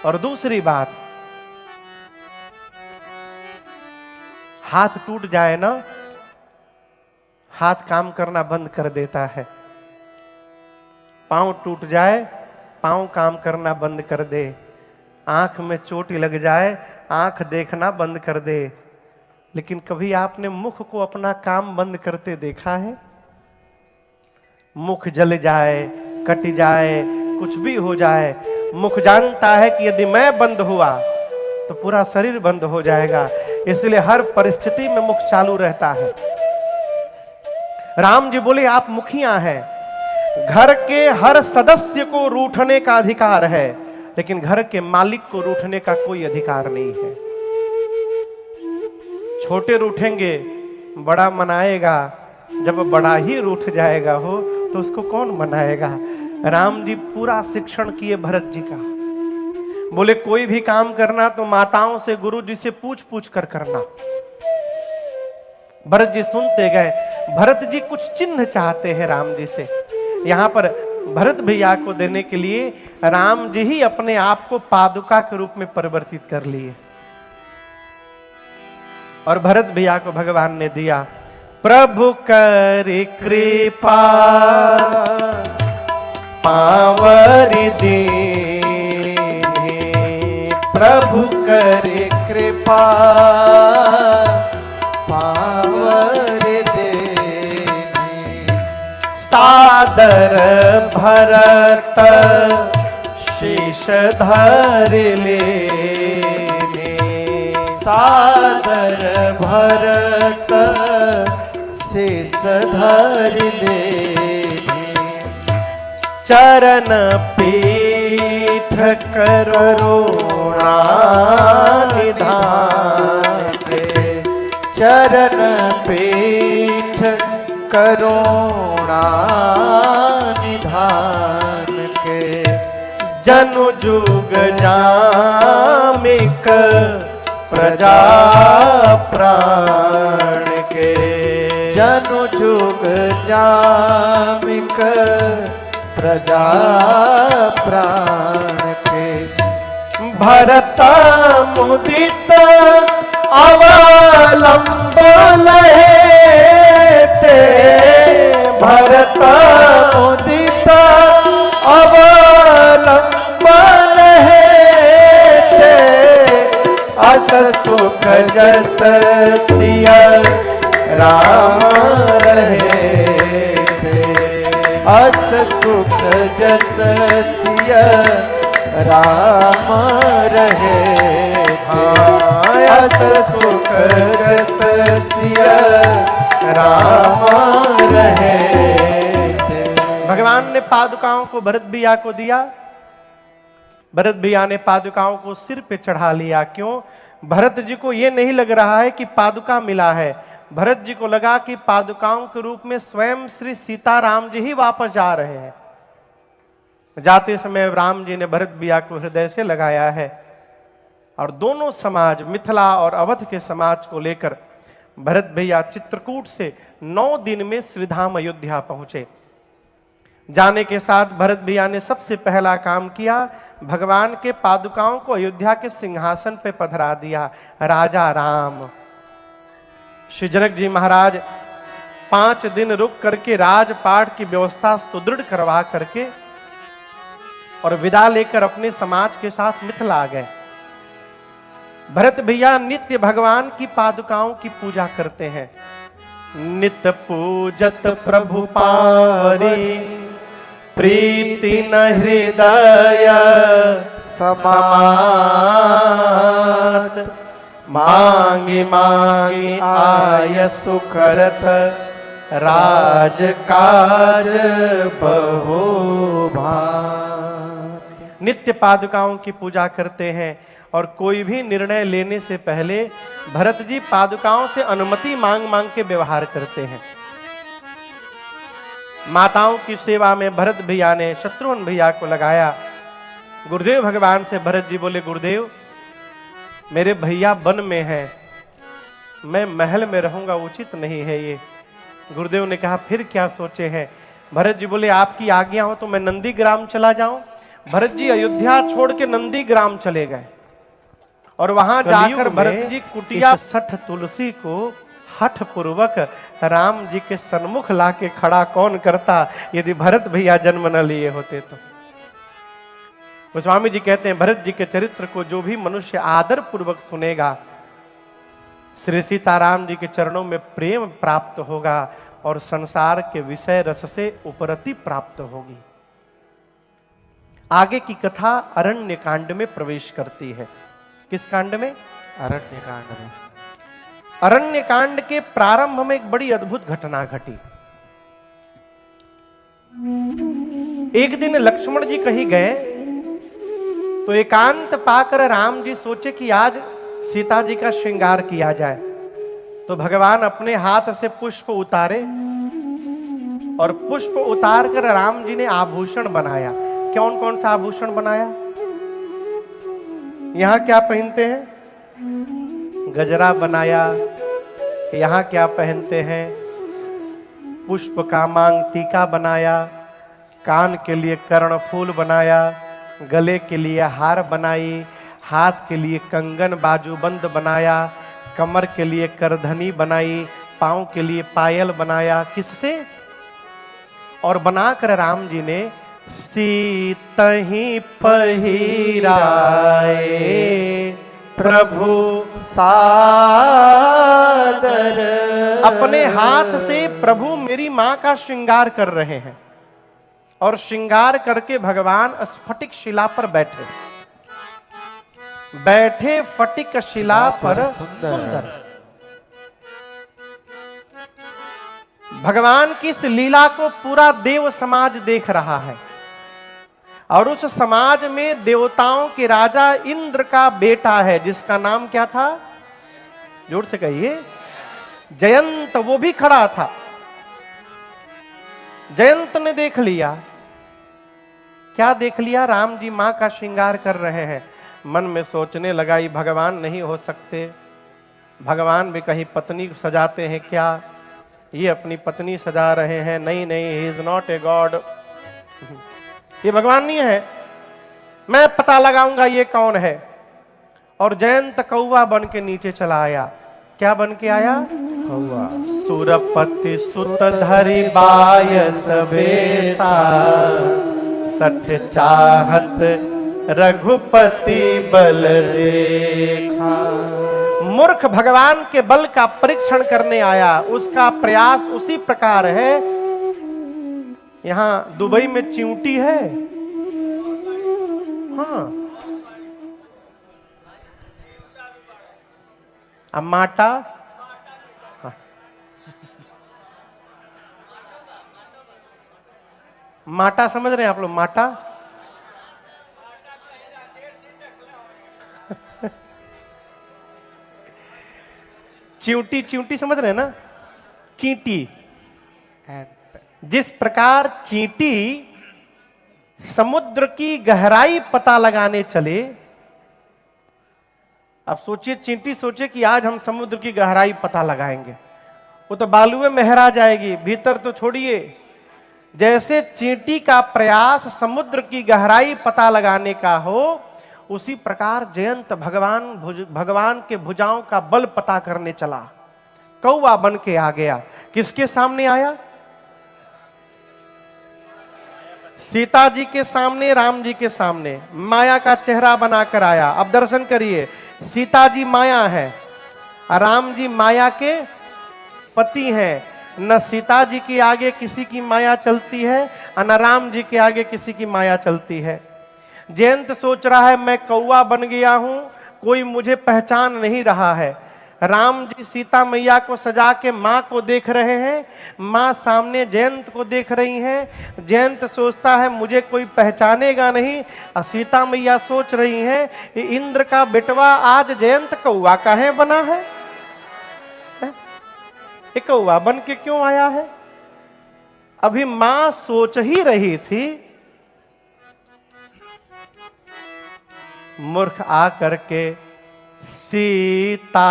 और दूसरी बात, हाथ टूट जाए ना, हाथ काम करना बंद कर देता है। पांव टूट जाए, पांव काम करना बंद कर दे। आंख में चोट लग जाए, आंख देखना बंद कर दे। लेकिन कभी आपने मुख को अपना काम बंद करते देखा है? मुख जल जाए, कट जाए, कुछ भी हो जाए, मुख जानता है कि यदि मैं बंद हुआ तो पूरा शरीर बंद हो जाएगा। इसलिए हर परिस्थिति में मुख चालू रहता है। राम जी बोले आप मुखिया हैं, घर के हर सदस्य को रूठने का अधिकार है, लेकिन घर के मालिक को रूठने का कोई अधिकार नहीं है। छोटे रूठेंगे, बड़ा मनाएगा, जब बड़ा ही रूठ जाएगा हो तो उसको कौन मनाएगा। राम जी पूरा शिक्षण किए भरत जी का। बोले कोई भी काम करना तो माताओं से, गुरु जी से पूछ पूछ कर करना। भरत जी सुनते गए। भरत जी कुछ चिन्ह चाहते हैं राम जी से। यहां पर भरत भैया को देने के लिए राम जी ही अपने आप को पादुका के रूप में परिवर्तित कर लिए और भरत भैया को भगवान ने दिया। प्रभु करे कृपा पावरी दीनी, प्रभु करे कृपा पावरी दीनी, सादर भरत शीश धर लेने, सादर भरत शीश धर लेने, चरण पीठ करुणा निधान के, चरण पीठ करुणा निधान के, जनु जुग जामिक प्रजा प्राण के, जनु जुग जामिक प्रजा प्राण के, भरत मुदित अवलंबन ते, भरत मुदित अवलंबन ते, अस सुख जस सिय राम रहे थे, अस सुख जस सिय राम रहे, अस सुख जस सिय राम रहे। भगवान ने पादुकाओं को भरत भैया को दिया। भरत भैया ने पादुकाओं को सिर पे चढ़ा लिया। क्यों? भरत जी को यह नहीं लग रहा है कि पादुका मिला है। भरत जी को लगा कि पादुकाओं के रूप में स्वयं श्री सीताराम जी ही वापस जा रहे हैं। जाते समय राम जी ने भरत भैया को हृदय से लगाया है और दोनों समाज, मिथिला और अवध के समाज को लेकर भरत भैया चित्रकूट से 9 दिन में श्रीधाम अयोध्या पहुंचे। जाने के साथ भरत भैया ने सबसे पहला काम किया, भगवान के पादुकाओं को अयोध्या के सिंहासन पे पधरा दिया। राजा राम, श्री जनक जी महाराज 5 दिन रुक करके राजपाट की व्यवस्था सुदृढ़ करवा करके और विदा लेकर अपने समाज के साथ मिथिला आ गए। भरत भैया नित्य भगवान की पादुकाओं की पूजा करते हैं। नित्य पूजत प्रभु पारी, प्रीति न हृदय समात, मांगी मांगी आय सुकरत, राज काज बहु भात। नित्य पादुकाओं की पूजा करते हैं और कोई भी निर्णय लेने से पहले भरत जी पादुकाओं से अनुमति मांग मांग के व्यवहार करते हैं। माताओं की सेवा में भरत भैया ने शत्रुघ्न भैया को लगाया। गुरुदेव भगवान से भरत जी बोले, गुरुदेव मेरे भैया वन में हैं, मैं महल में रहूंगा, उचित नहीं है ये। गुरुदेव ने कहा फिर क्या सोचे हैं? भरत जी बोले आपकी आज्ञा हो तो मैं नंदीग्राम चला जाऊं। भरत जी अयोध्या छोड़ के नंदीग्राम चले गए और वहां जाकर भरत जी कुटिया 60 तुलसी को हठ पूर्वक राम जी के सन्मुख लाके खड़ा कौन करता यदि भरत भैया जन्म न लिए होते तो। गोस्वामी जी कहते हैं भरत जी के चरित्र को जो भी मनुष्य आदर पूर्वक सुनेगा श्री सीताराम जी के चरणों में प्रेम प्राप्त होगा और संसार के विषय रस से उपरति प्राप्त होगी। आगे की कथा अरण्य कांड में प्रवेश करती है। किस कांड में? अरण्य कांड में। अरण्य कांड के प्रारंभ में एक बड़ी अद्भुत घटना घटी। एक दिन लक्ष्मण जी कहीं गए तो एकांत पाकर राम जी सोचे कि आज सीता जी का श्रृंगार किया जाए। तो भगवान अपने हाथ से पुष्प उतारे और पुष्प उतार कर राम जी ने आभूषण बनाया। कौन कौन सा आभूषण बनाया? यहां क्या पहनते हैं? गजरा बनाया। यहां क्या पहनते हैं? पुष्प का मांग टीका बनाया। कान के लिए कर्णफूल बनाया। गले के लिए हार बनाई। हाथ के लिए कंगन बाजूबंद बनाया। कमर के लिए करधनी बनाई। पांव के लिए पायल बनाया। किससे? और बनाकर राम जी ने सीतहि पहिराए प्रभु सादर। अपने हाथ से प्रभु मेरी मां का श्रृंगार कर रहे हैं और श्रृंगार करके भगवान स्फटिक शिला पर बैठे फटिक शिला पर सुंदर। भगवान की इस लीला को पूरा देव समाज देख रहा है और उस समाज में देवताओं के राजा इंद्र का बेटा है जिसका नाम क्या था? जोर से कहिए। जयंत। वो भी खड़ा था। जयंत ने देख लिया। क्या देख लिया? राम जी मां का श्रृंगार कर रहे हैं। मन में सोचने लगा ये भगवान नहीं हो सकते। भगवान भी कहीं पत्नी सजाते हैं क्या? ये अपनी पत्नी सजा रहे हैं। नहीं नहीं, he is not a god. ये भगवान नहीं है। मैं पता लगाऊंगा ये कौन है। और जयंत कौवा बन के नीचे चला आया। क्या बन के आया? कौवा। सुरपति सुत धरि बायस बेसा सठ चाहत रघुपति बल देखा। मूर्ख भगवान के बल का परीक्षण करने आया। उसका प्रयास उसी प्रकार है। यहां दुबई में चिंटी है। हाँ। अब माटा। हाँ। माटा समझ रहे हैं आप लोग? माटा चिंटी। चिंटी समझ रहे हैं ना? चींटी। जिस प्रकार चींटी समुद्र की गहराई पता लगाने चले। अब सोचिए, चींटी सोचे कि आज हम समुद्र की गहराई पता लगाएंगे। वो तो बालू में महरा जाएगी, भीतर तो छोड़िए। जैसे चींटी का प्रयास समुद्र की गहराई पता लगाने का हो, उसी प्रकार जयंत भगवान के भुजाओं का बल पता करने चला। कौवा बन के आ गया। किसके सामने आया? सीता जी के सामने, राम जी के सामने। माया का चेहरा बनाकर आया। अब दर्शन करिए। सीता जी माया है, राम जी माया के पति हैं। न सीता जी के आगे किसी की माया चलती है, न राम जी के आगे किसी की माया चलती है। जयंत सोच रहा है मैं कौवा बन गया हूं, कोई मुझे पहचान नहीं रहा है। राम जी सीता मैया को सजा के मां को देख रहे हैं। मां सामने जयंत को देख रही हैं। जयंत सोचता है मुझे कोई पहचानेगा नहीं। और सीता मैया सोच रही हैं इंद्र का बेटवा आज जयंत कौवा काहे बना है? कौवा बन के क्यों आया है? अभी मां सोच ही रही थी, मूर्ख आ करके सीता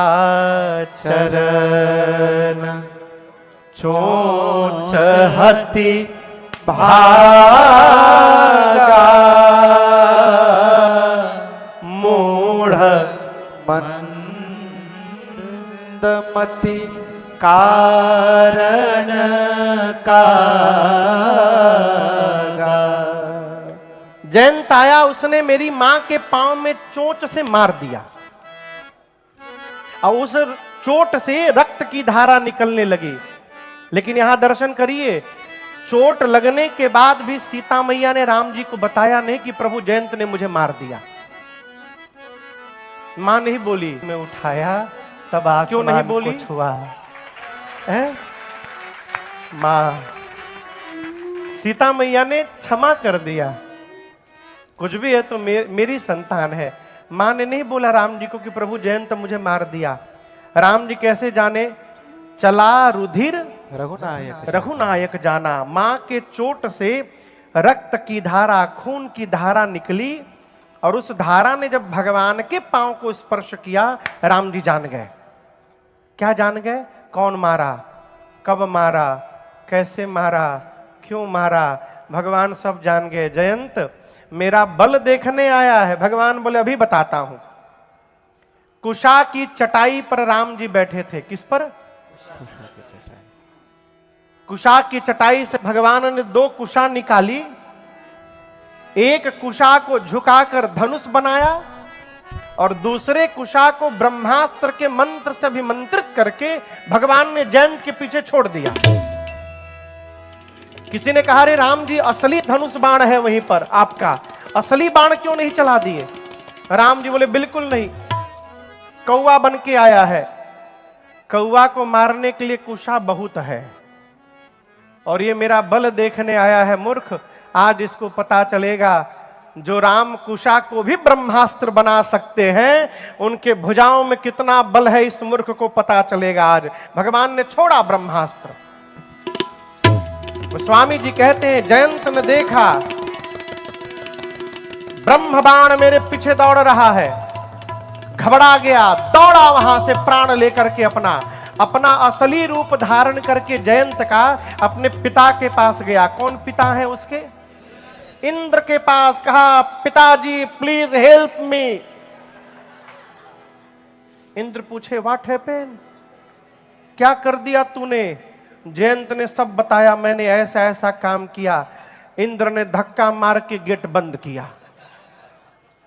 चरण चोंच हति भागा मूढ़ मंदमति कारण कागा। जयंत आया, उसने मेरी मां के पांव में चोंच से मार दिया और उस चोट से रक्त की धारा निकलने लगी। लेकिन यहां दर्शन करिए, चोट लगने के बाद भी सीता मैया ने राम जी को बताया नहीं कि प्रभु जयंत ने मुझे मार दिया। मां नहीं बोली, मैं उठाया तब आसमान क्यों नहीं बोली को छुआ है? मां सीता मैया ने क्षमा कर दिया, कुछ भी है तो मेरी संतान है। मां ने नहीं बोला राम जी को कि प्रभु जयंत मुझे मार दिया। राम जी कैसे जाने? चला रुधिर रघुनायक जाना। मां के चोट से रक्त की धारा, खून की धारा निकली और उस धारा ने जब भगवान के पांव को स्पर्श किया, राम जी जान गए। क्या जान गए? कौन मारा, कब मारा, कैसे मारा, क्यों मारा, भगवान सब जान गए। जयंत मेरा बल देखने आया है। भगवान बोले अभी बताता हूं। कुशा की चटाई पर राम जी बैठे थे। किस पर? कुशा की चटाई से भगवान ने 2 कुशा निकाली। एक कुशा को झुकाकर धनुष बनाया और दूसरे कुशा को ब्रह्मास्त्र के मंत्र से अभिमंत्रित करके भगवान ने जयंत के पीछे छोड़ दिया। किसी ने कहा रे राम जी, असली धनुष बाण है वहीं पर, आपका असली बाण क्यों नहीं चला दिए? राम जी बोले बिल्कुल नहीं, कौवा बन के आया है। कौवा को मारने के लिए कुशा बहुत है और ये मेरा बल देखने आया है। मूर्ख, आज इसको पता चलेगा। जो राम कुशा को भी ब्रह्मास्त्र बना सकते हैं, उनके भुजाओं में कितना बल है इस मूर्ख को पता चलेगा आज। भगवान ने छोड़ा ब्रह्मास्त्र। स्वामी जी कहते हैं जयंत ने देखा ब्रह्म बाण मेरे पीछे दौड़ रहा है, घबरा गया, दौड़ा वहां से प्राण लेकर के अपना असली रूप धारण करके जयंत का अपने पिता के पास गया। कौन पिता है उसके? इंद्र के पास। कहा पिताजी प्लीज हेल्प मी। इंद्र पूछे व्हाट हैपेंड, क्या कर दिया तूने? जयंत ने सब बताया, मैंने ऐसा ऐसा काम किया। इंद्र ने धक्का मार के गेट बंद किया।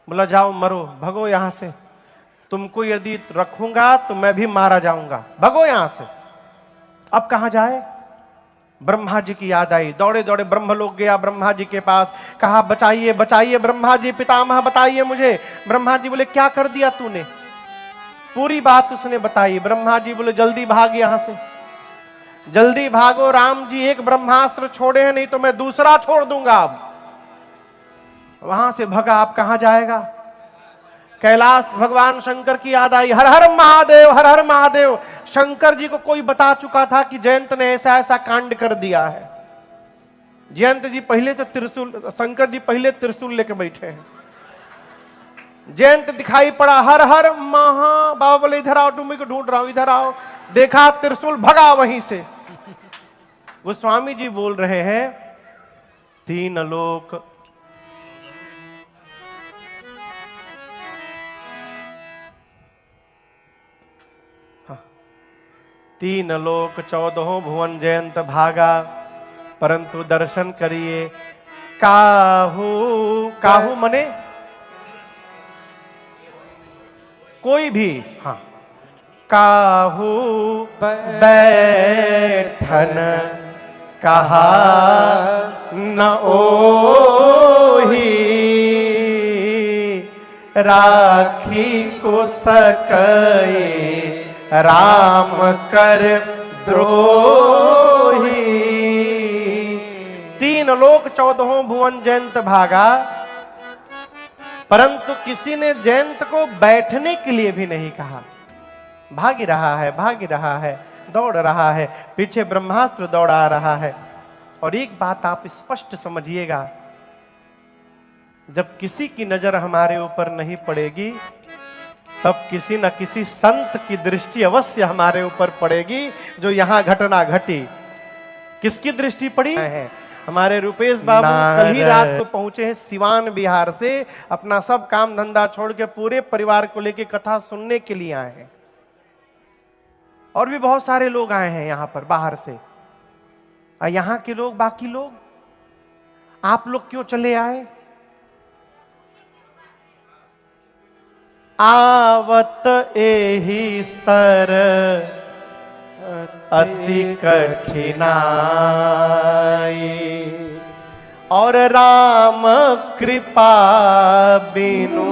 बोला जाओ मरो, भगो यहां से, तुमको यदि रखूंगा तो मैं भी मारा जाऊंगा, भगो यहां से। अब कहां जाए? ब्रह्मा जी की याद आई, दौड़े दौड़े ब्रह्मलोक गया ब्रह्मा जी के पास। कहा बचाइए बचाइए ब्रह्मा जी, पितामह बताइए मुझे। ब्रह्मा जी बोले क्या कर दिया तूने? पूरी बात उसने बताई। ब्रह्मा जी बोले जल्दी भाग यहां से, जल्दी भागो, राम जी एक ब्रह्मास्त्र छोड़े हैं, नहीं तो मैं दूसरा छोड़ दूंगा। अब वहां से भगा। आप कहां जाएगा? कैलाश। भगवान शंकर की याद आई, हर हर महादेव, हर हर महादेव। शंकर जी को कोई बता चुका था कि जयंत ने ऐसा ऐसा कांड कर दिया है। जयंत जी पहले से त्रिशूल, शंकर जी पहले त्रिशूल लेके बैठे हैं। जयंत दिखाई पड़ा, हर हर महा। बाबा बोले इधर आओ, तुम्हें को ढूंढ रहा हूं, इधर आओ। देखा त्रिशूल, भगा वहीं से। वो स्वामी जी बोल रहे हैं 3 लोक तीन लोक 14 भुवन जयंत भागा, परंतु दर्शन करिए काहू। काहू मने कोई भी। हाँ, काहू बैठन कहा न ओही, राखी को सकए राम कर द्रोही। 3 लोक 14 भुवन जयंत भागा, परंतु किसी ने जयंत को बैठने के लिए भी नहीं कहा। भाग रहा है, भाग रहा है, दौड़ रहा है, पीछे ब्रह्मास्त्र दौड़ा रहा है। और एक बात आप स्पष्ट समझिएगा, जब किसी की नजर हमारे ऊपर नहीं पड़ेगी, तब किसी न किसी संत की दृष्टि अवश्य हमारे ऊपर पड़ेगी। जो यहां घटना घटी, किसकी दृष्टि पड़ी है? हमारे रुपेश बाबू कल ही रात को पहुंचे हैं सिवान बिहार से, अपना सब काम धंधा छोड़ के पूरे परिवार को लेकर कथा सुनने के लिए आए हैं। और भी बहुत सारे लोग आए हैं यहां पर बाहर से। यहां के लोग, बाकी लोग, आप लोग क्यों चले आए? आवत एही सर अति कठिनाई, और राम कृपा बिनु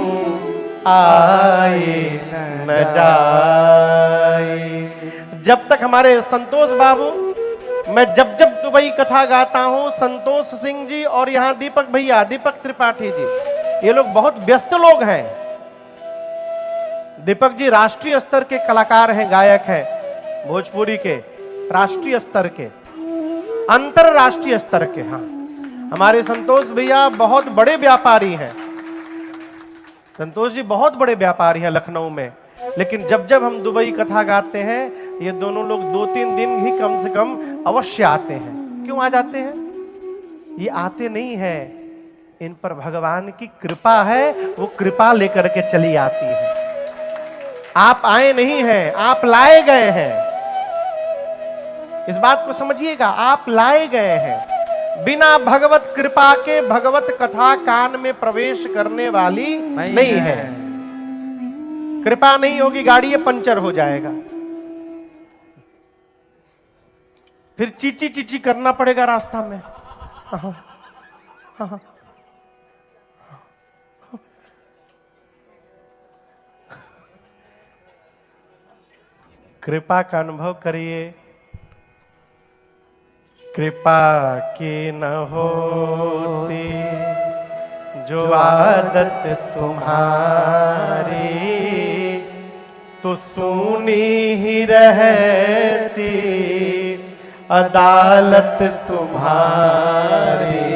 आए न जाए। जब तक हमारे संतोष बाबू, मैं जब जब दुबई कथा गाता हूं, संतोष सिंह जी और यहां दीपक भैया, दीपक त्रिपाठी जी, ये लोग बहुत व्यस्त लोग हैं। दीपक जी राष्ट्रीय स्तर के कलाकार हैं, गायक हैं, भोजपुरी के राष्ट्रीय स्तर के, अंतरराष्ट्रीय स्तर के। हाँ, हमारे संतोष भैया बहुत बड़े व्यापारी हैं। संतोष जी बहुत बड़े व्यापारी हैं लखनऊ में। लेकिन जब जब हम दुबई कथा गाते हैं, ये दोनों लोग 2-3 दिन ही कम से कम अवश्य आते हैं। क्यों आ जाते हैं? ये आते नहीं है, इन पर भगवान की कृपा है, वो कृपा लेकर के चली आती है। आप आए नहीं हैं, आप लाए गए हैं। इस बात को समझिएगा, आप लाए गए हैं। बिना भगवत कृपा के भगवत कथा कान में प्रवेश करने वाली नहीं है। कृपा नहीं होगी, गाड़ी ये पंचर हो जाएगा, फिर चीची चीची करना पड़ेगा रास्ता में। कृपा का अनुभव करिए। कृपा की न होती जो आदत तुम्हारी, तो सुनी ही रहती अदालत तुम्हारी।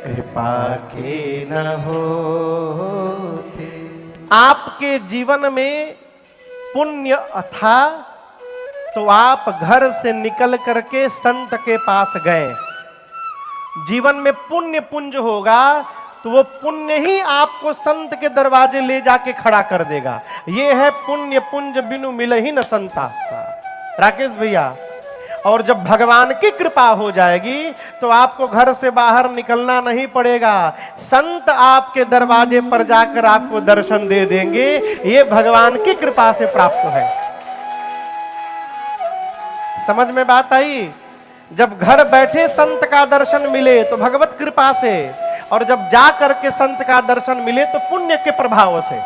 कृपा की न होती। आपके जीवन में पुण्य था तो आप घर से निकल करके संत के पास गए। जीवन में पुण्य पुंज होगा तो वो पुण्य ही आपको संत के दरवाजे ले जाके खड़ा कर देगा। ये है पुण्य पुंज बिनु मिले ही न संता, राकेश भैया। और जब भगवान की कृपा हो जाएगी तो आपको घर से बाहर निकलना नहीं पड़ेगा, संत आपके दरवाजे पर जाकर आपको दर्शन दे देंगे। ये भगवान की कृपा से प्राप्त है। समझ में बात आई? जब घर बैठे संत का दर्शन मिले तो भगवत कृपा से, और जब जा करके संत का दर्शन मिले तो पुण्य के प्रभाव से।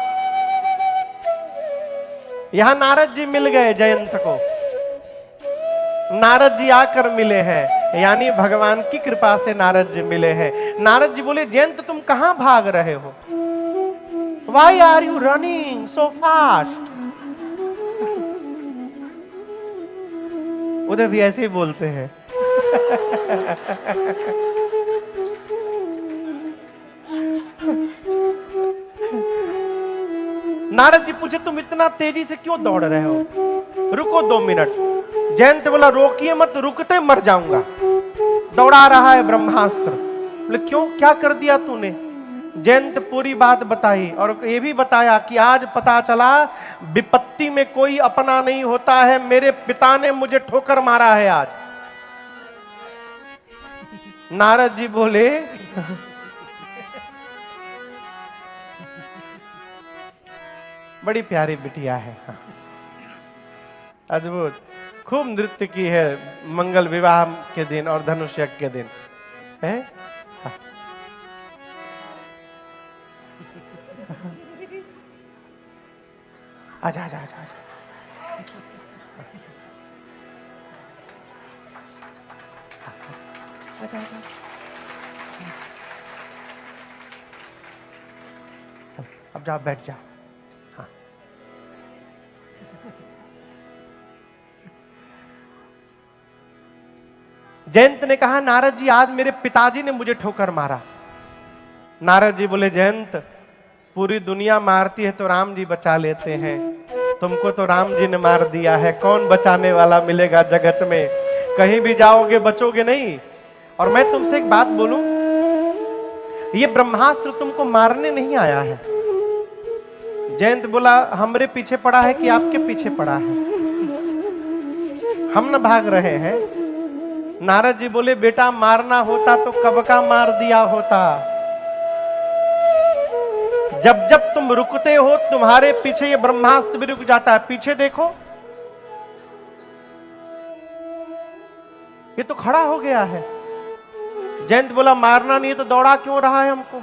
यहां नारद जी मिल गए जयंत को, नारद जी आकर मिले हैं, यानी भगवान की कृपा से नारद जी मिले हैं। नारद जी बोले, जयंत तुम कहां भाग रहे हो? Why are you running so fast? उधर भी ऐसे ही बोलते हैं। नारद जी पूछे, तुम इतना तेजी से क्यों दौड़ रहे हो? रुको 2 मिनट। जयंत बोला, रोकिए मत, रुकते मर जाऊंगा। दौड़ा रहा है ब्रह्मास्त्र। बोले, क्यों, क्या कर दिया तूने? जयंत पूरी बात बताई, और ये भी बताया कि आज पता चला विपत्ति में कोई अपना नहीं होता है। मेरे पिता ने मुझे ठोकर मारा है आज। नारद जी बोले, बड़ी प्यारी बिटिया है, अद्भुत, खूब नृत्य की है मंगल विवाह के दिन और धनुष यज्ञ के दिन है। आजा आजा आजा आजा। आजा आजा। चल, अब जाओ, बैठ जाओ। हाँ। जयंत ने कहा, नारद जी आज मेरे पिताजी ने मुझे ठोकर मारा। नारद जी बोले, जयंत पूरी दुनिया मारती है तो राम जी बचा लेते हैं, तुमको तो राम जी ने मार दिया है, कौन बचाने वाला मिलेगा जगत में? कहीं भी जाओगे बचोगे नहीं। और मैं तुमसे एक बात बोलूं, ये ब्रह्मास्त्र तुमको मारने नहीं आया है। जयंत बोला हमरे पीछे पड़ा है कि आपके पीछे पड़ा है? हम न भाग रहे हैं। नारद जी बोले बेटा मारना होता तो कब का मार दिया होता। जब जब तुम रुकते हो तुम्हारे पीछे ये ब्रह्मास्त्र भी रुक जाता है। पीछे देखो, ये तो खड़ा हो गया है। जयंत बोला मारना नहीं है तो दौड़ा क्यों रहा है हमको?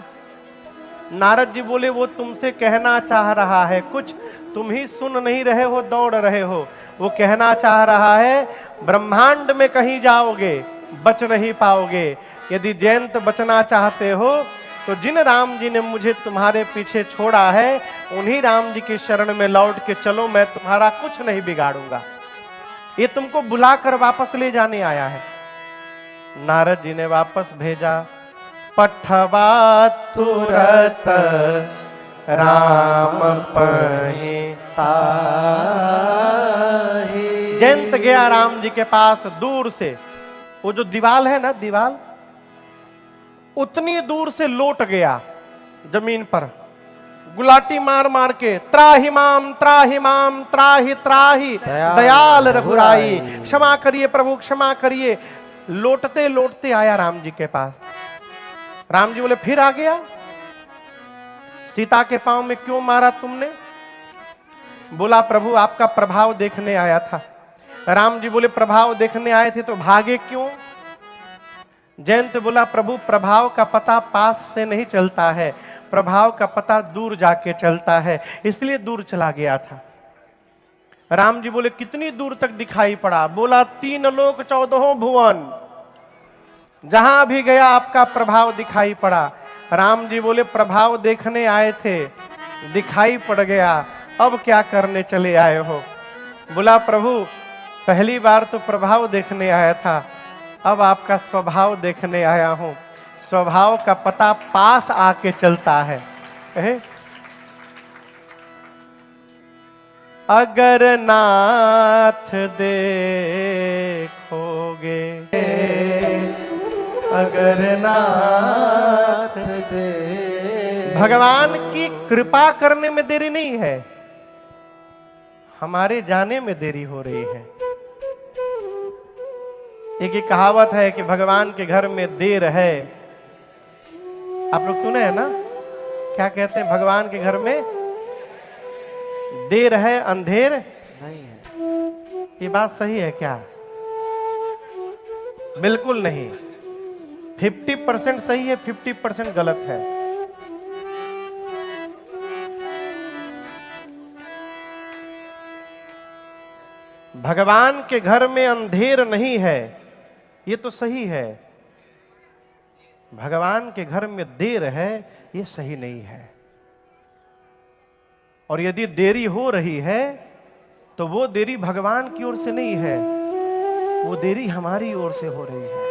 नारद जी बोले वो तुमसे कहना चाह रहा है कुछ, तुम ही सुन नहीं रहे हो, दौड़ रहे हो। वो कहना चाह रहा है ब्रह्मांड में कहीं जाओगे बच नहीं पाओगे। यदि जयंत बचना चाहते हो तो जिन राम जी ने मुझे तुम्हारे पीछे छोड़ा है उन्हीं राम जी की शरण में लौट के चलो, मैं तुम्हारा कुछ नहीं बिगाड़ूंगा। ये तुमको बुलाकर वापस ले जाने आया है। नारद जी ने वापस भेजा, पठवा तुरत राम पहि ताहि। जयंत गया राम जी के पास दूर से। वो जो दीवाल है ना, दीवाल उतनी दूर से लौट गया जमीन पर, गुलाटी मार मार के, त्राहि माम त्राहि माम त्राहि त्राहि दयाल रघुराई, क्षमा करिए प्रभु क्षमा करिए। लौटते लौटते आया राम जी के पास। राम जी बोले फिर आ गया? सीता के पांव में क्यों मारा तुमने? बोला प्रभु आपका प्रभाव देखने आया था। राम जी बोले प्रभाव देखने आए थे तो भागे क्यों? जयंत बोला प्रभु प्रभाव का पता पास से नहीं चलता है, प्रभाव का पता दूर जाके चलता है, इसलिए दूर चला गया था। राम जी बोले कितनी दूर तक दिखाई पड़ा? बोला 3 लोक 14 भुवन, जहां भी गया आपका प्रभाव दिखाई पड़ा। राम जी बोले प्रभाव देखने आए थे, दिखाई पड़ गया, अब क्या करने चले आए हो? बोला प्रभु पहली बार तो प्रभाव देखने आया था, अब आपका स्वभाव देखने आया हूं। स्वभाव का पता पास आके चलता है। अगर नाथ देखोगे, अगर नाथ दे। भगवान की कृपा करने में देरी नहीं है, हमारे जाने में देरी हो रही है। एक कहावत है कि भगवान के घर में देर है। आप लोग सुने हैं ना, क्या कहते हैं? भगवान के घर में देर है अंधेर नहीं है। ये बात सही है क्या? बिल्कुल नहीं। 50% सही है, 50% गलत है। भगवान के घर में अंधेर नहीं है, ये तो सही है। भगवान के घर में देर है, ये सही नहीं है। और यदि देरी हो रही है तो वो देरी भगवान की ओर से नहीं है, वो देरी हमारी ओर से हो रही है।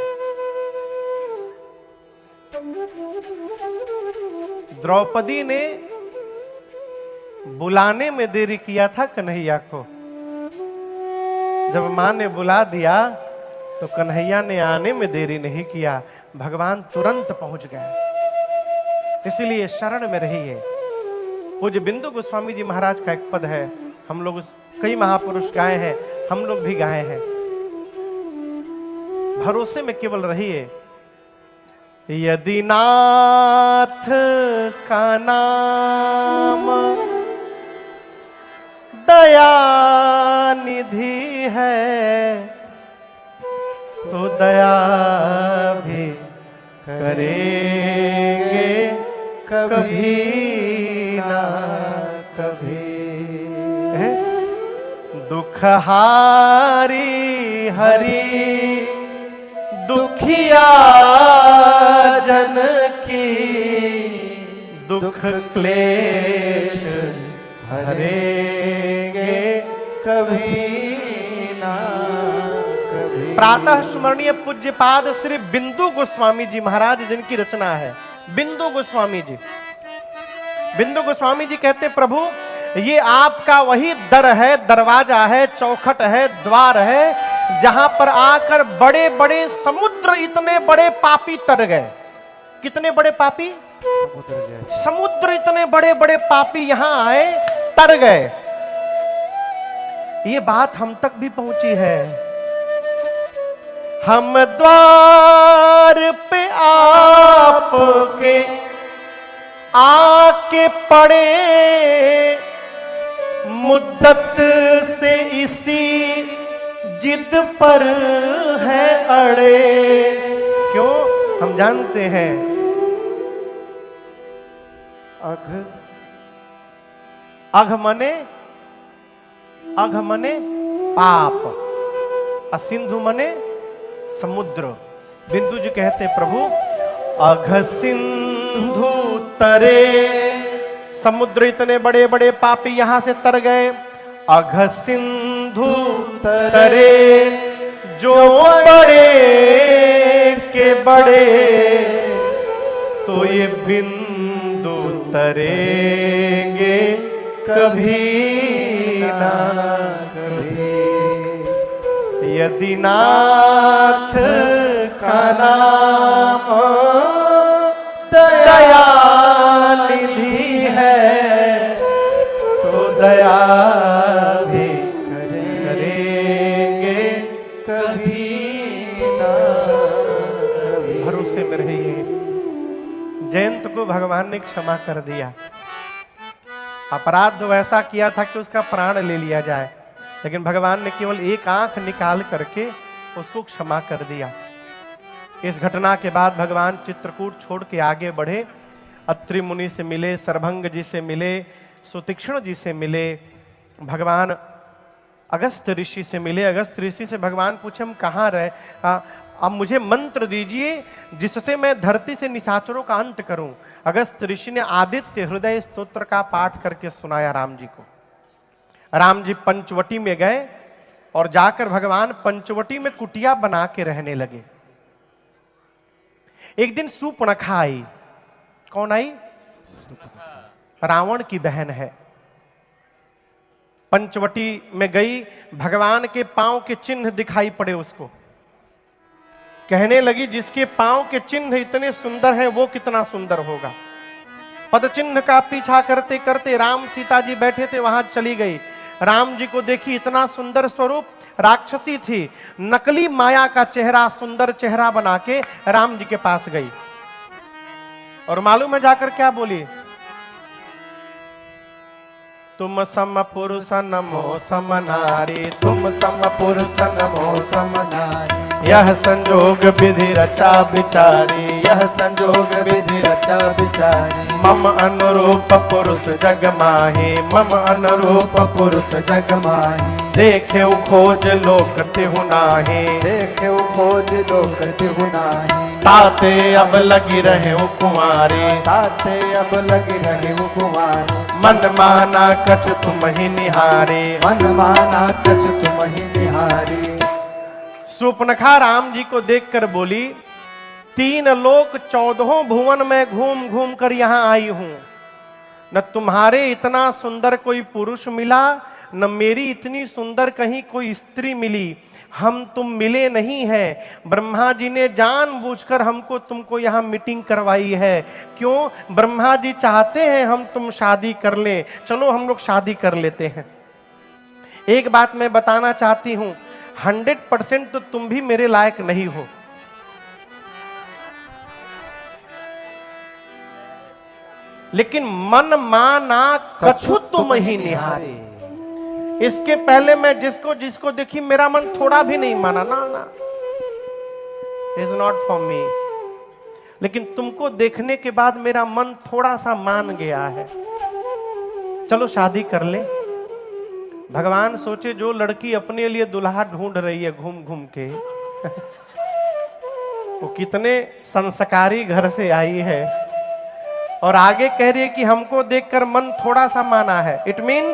द्रौपदी ने बुलाने में देरी किया था कन्हैया को। जब मां ने बुला दिया तो कन्हैया ने आने में देरी नहीं किया, भगवान तुरंत पहुंच गए। इसलिए शरण में रहिए। पूज्य बिंदु गोस्वामी जी महाराज का एक पद है, हम लोग कई महापुरुष गाए हैं, हम लोग भी गाए हैं। भरोसे में केवल रहिए। यदि नाथ का नाम दया निधि है तो दया भी करेंगे कभी ना कभी। दुखहारी हरि दुखिया जन की दुख क्लेश हरेंगे कभी ना कभी। प्रातः स्मरणीय पूज्यपाद श्री बिंदु गोस्वामी जी महाराज जिनकी रचना है। बिंदु गोस्वामी जी, बिंदु गोस्वामी जी कहते प्रभु ये आपका वही दर है, दरवाजा है, चौखट है, द्वार है जहां पर आकर बड़े बड़े समुद्र, इतने बड़े पापी तर गए। कितने बड़े पापी? समुद्र इतने बड़े बड़े पापी यहां आए, तर गए। ये बात हम तक भी पहुंची है। हम द्वार पे आपके आके पड़े, मुद्दत से इसी जिद पर है अड़े। क्यों? हम जानते हैं अघ मने पाप, असिंधु मने समुद्र। बिंदु जी कहते प्रभु अघ सिंधु तरे, समुद्र इतने बड़े बड़े पापी यहां से तर गए। अघ सिंधु तरे, जो बड़े के बड़े, तो ये बिंदु तरेंगे कभी ना कभी। यदि नाथ का नाम दयानिधि है, तो दया भी करेंगे कभी ना कभी। भरोसे में रहिए। जयंत को भगवान ने क्षमा कर दिया। अपराध तो वैसा किया था कि उसका प्राण ले लिया जाए, लेकिन भगवान ने केवल एक आंख निकाल करके उसको क्षमा कर दिया। इस घटना के बाद भगवान चित्रकूट छोड़ के आगे बढ़े। अत्रि मुनि से मिले, सर्वभंग जी से मिले, सुतीक्ष्ण जी से मिले, भगवान अगस्त ऋषि से मिले। अगस्त ऋषि से भगवान पूछे हम कहाँ रहे, अब मुझे मंत्र दीजिए जिससे मैं धरती से निशाचरों का अंत करूं। अगस्त ऋषि ने आदित्य हृदय स्तोत्र का पाठ करके सुनाया राम जी को। राम जी पंचवटी में गए और जाकर भगवान पंचवटी में कुटिया बना के रहने लगे। एक दिन सूर्पणखा आई। कौन आई? रावण की बहन है। पंचवटी में गई, भगवान के पांव के चिन्ह दिखाई पड़े उसको। कहने लगी जिसके पांव के चिन्ह इतने सुंदर हैं वो कितना सुंदर होगा। पद चिन्ह का पीछा करते करते राम सीता जी बैठे थे वहां चली गई। राम जी को देखी, इतना सुंदर स्वरूप, राक्षसी थी, नकली माया का चेहरा, सुंदर चेहरा बना के राम जी के पास गई और मालूम है जाकर क्या बोली? तुम सम पुरुष नमो सम नारी, तुम सम पुरुष नमो सम नारी। यह संजोग विधि रचा बिचारी, यह संजोग विधि रचा बिचारी। मम अनुरूप पुरुष जग माही, मम अनुरूप पुरुष जग माही। देखे खोज लोक तिहु नाही, देखे खोज लोक तिहु नाही। ताते अब लगी रहे कुमारी, ताते अब लगी रहे कुमारी। मन माना कछ तुम ही निहारी, मन माना कछ तुम ही निहारी। सूर्पणखा राम जी को देखकर बोली, 3 लोक 14 भुवन में घूम घूम कर यहां आई हूं, न तुम्हारे इतना सुंदर कोई पुरुष मिला, न मेरी इतनी सुंदर कहीं कोई स्त्री मिली। हम तुम मिले नहीं हैं। ब्रह्मा जी ने जानबूझकर हमको तुमको यहाँ मीटिंग करवाई है। क्यों? ब्रह्मा जी चाहते हैं हम तुम शादी कर लें। चलो हम लोग शादी कर लेते हैं। एक बात मैं बताना चाहती हूं, 100% तो तुम भी मेरे लायक नहीं हो। लेकिन मन माना कछु तुम ही निहारे। इसके पहले मैं जिसको जिसको देखी मेरा मन थोड़ा भी नहीं माना, ना ना, इज नॉट फॉर मी। लेकिन तुमको देखने के बाद मेरा मन थोड़ा सा मान गया है। चलो शादी कर ले। भगवान सोचे जो लड़की अपने लिए दुल्हा ढूंढ रही है घूम घूम के वो कितने संस्कारी घर से आई है, और आगे कह रही है कि हमको देखकर मन थोड़ा सा माना है। It means